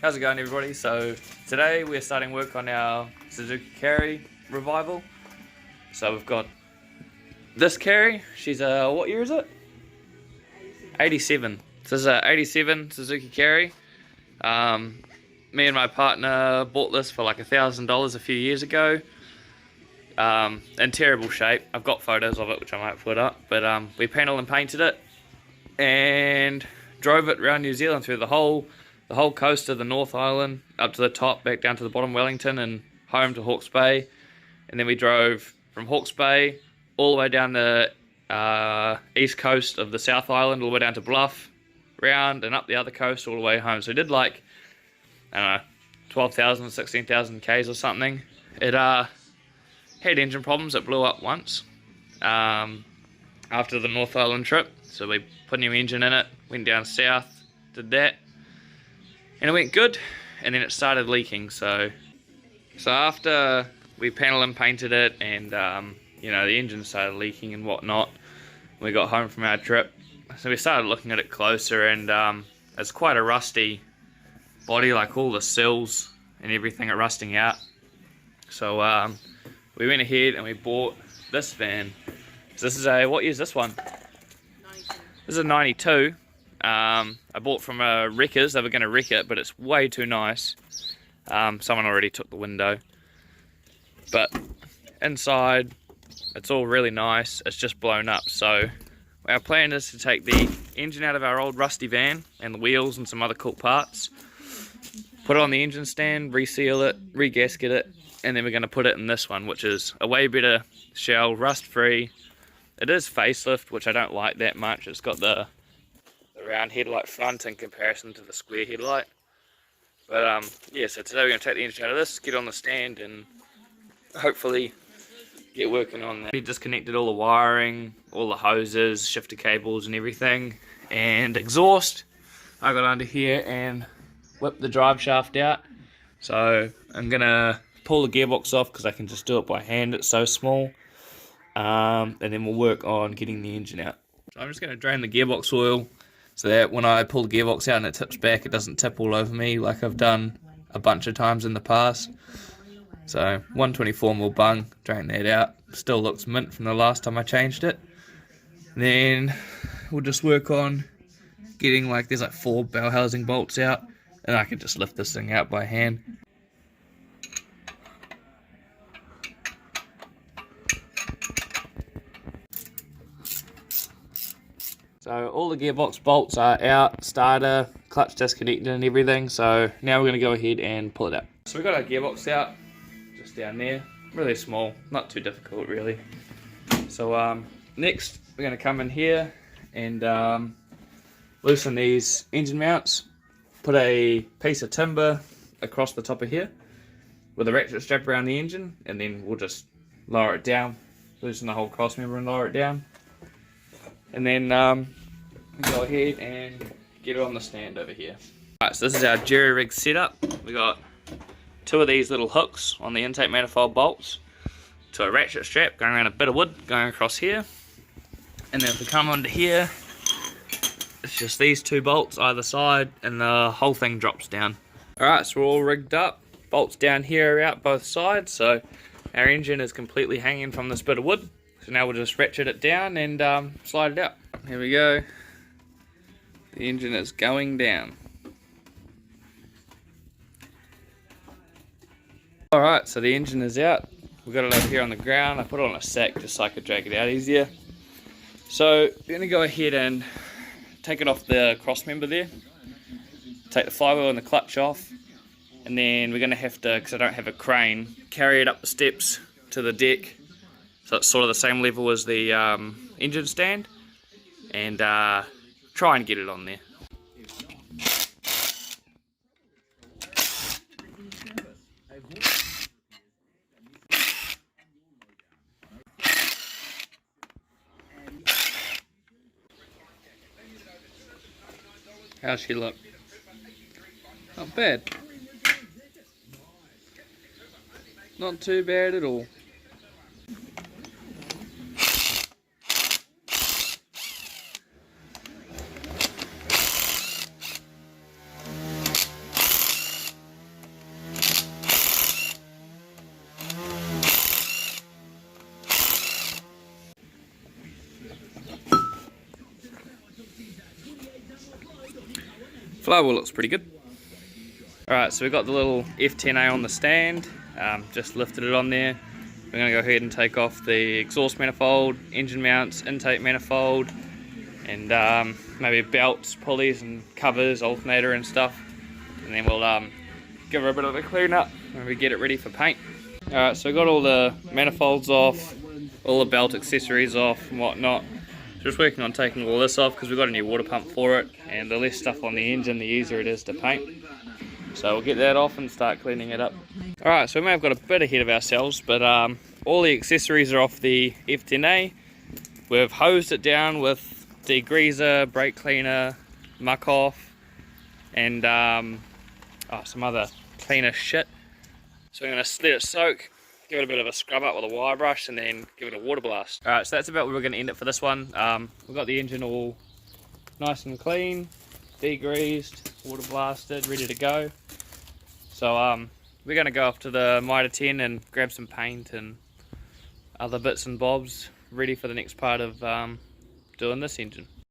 How's it going, everybody? So today we're starting work on our Suzuki carry revival. So we've got this carry. She's a, what year is it? 87. So this is a 87 Suzuki carry. Me and my partner bought this for like $1,000 a few years ago. In terrible shape. I've got photos of it which I might put up, but we panel and painted it and drove it around New Zealand through the whole coast of the North Island, up to the top, back down to the bottom, Wellington, and home to Hawke's Bay. And then we drove from Hawke's Bay all the way down the east coast of the South Island, all the way down to Bluff, round and up the other coast all the way home. So we did like, I don't know, 12,000, 16,000 Ks or something. It had engine problems. It blew up once after the North Island trip. So we put a new engine in it, went down south, did that, and it went good, and then it started leaking. So after we panel and painted it, and you know, the engine started leaking and whatnot, we got home from our trip. So we started looking at it closer, and it's quite a rusty body, like all the sills and everything are rusting out. So we went ahead and we bought this van. So this is a, what year is this one? 92. This is a 92. I bought from a wreckers. They were going to wreck it, but it's way too nice. Someone already took the window. But inside, it's all really nice. It's just blown up. So our plan is to take the engine out of our old rusty van and the wheels and some other cool parts. Put it on the engine stand, reseal it, re-gasket it, and then we're going to put it in this one, which is a way better shell, rust-free. It is facelift, which I don't like that much. It's got the round headlight front in comparison to the square headlight. But yeah, so today we're going to take the engine out of this, get on the stand, and hopefully get working on that. We disconnected all the wiring, all the hoses, shifter cables and everything, and exhaust. I got under here and whipped the drive shaft out. So I'm going to pull the gearbox off because I can just do it by hand, it's so small. And then we'll work on getting the engine out. So I'm just going to drain the gearbox oil so that when I pull the gearbox out and it tips back, it doesn't tip all over me like I've done a bunch of times in the past. So 124mm bung, drain that out. Still looks mint from the last time I changed it. Then we'll just work on getting, like, there's like 4 bell housing bolts out, and I can just lift this thing out by hand. So all the gearbox bolts are out, starter, clutch disconnected and everything. So now we're going to go ahead and pull it out. So we've got our gearbox out, just down there, really small, not too difficult really. So next we're going to come in here and loosen these engine mounts, put a piece of timber across the top of here with a ratchet strap around the engine, and then we'll just lower it down, loosen the whole cross member and lower it down. And then go ahead and get it on the stand over here. Alright, so this is our jerry rig setup. We got 2 of these little hooks on the intake manifold bolts to a ratchet strap going around a bit of wood going across here. And then if we come onto here, it's just these 2 bolts either side and the whole thing drops down. Alright, so we're all rigged up. Bolts down here are out both sides, so our engine is completely hanging from this bit of wood. So now we'll just ratchet it down and slide it out. Here we go. The engine is going down. Alright, so the engine is out. We've got it over here on the ground. I put it on a sack just so I could drag it out easier. So we're going to go ahead and take it off the cross member there. Take the flywheel and the clutch off. And then we're going to have to, because I don't have a crane, carry it up the steps to the deck. So it's sort of the same level as the engine stand, and try and get it on there. How's she look? Not bad. Not too bad at all. Flywheel looks pretty good. Alright, so we've got the little F10A on the stand, just lifted it on there. We're going to go ahead and take off the exhaust manifold, engine mounts, intake manifold, and maybe belts, pulleys and covers, alternator and stuff. And then we'll give her a bit of a clean up when we get it ready for paint. Alright, so we got all the manifolds off, all the belt accessories off and whatnot. Just working on taking all this off because we've got a new water pump for it, and the less stuff on the engine the easier it is to paint. So we'll get that off and start cleaning it up. Alright, so we may have got a bit ahead of ourselves, but all the accessories are off the F10A. We've hosed it down with degreaser, brake cleaner, muck off, and some other cleaner shit. So we're going to let it soak, give it a bit of a scrub up with a wire brush, and then give it a water blast. Alright, so that's about where we're going to end it for this one. We've got the engine all nice and clean, degreased, water blasted, ready to go. So we're going to go off to the Mitre 10 and grab some paint and other bits and bobs ready for the next part of doing this engine.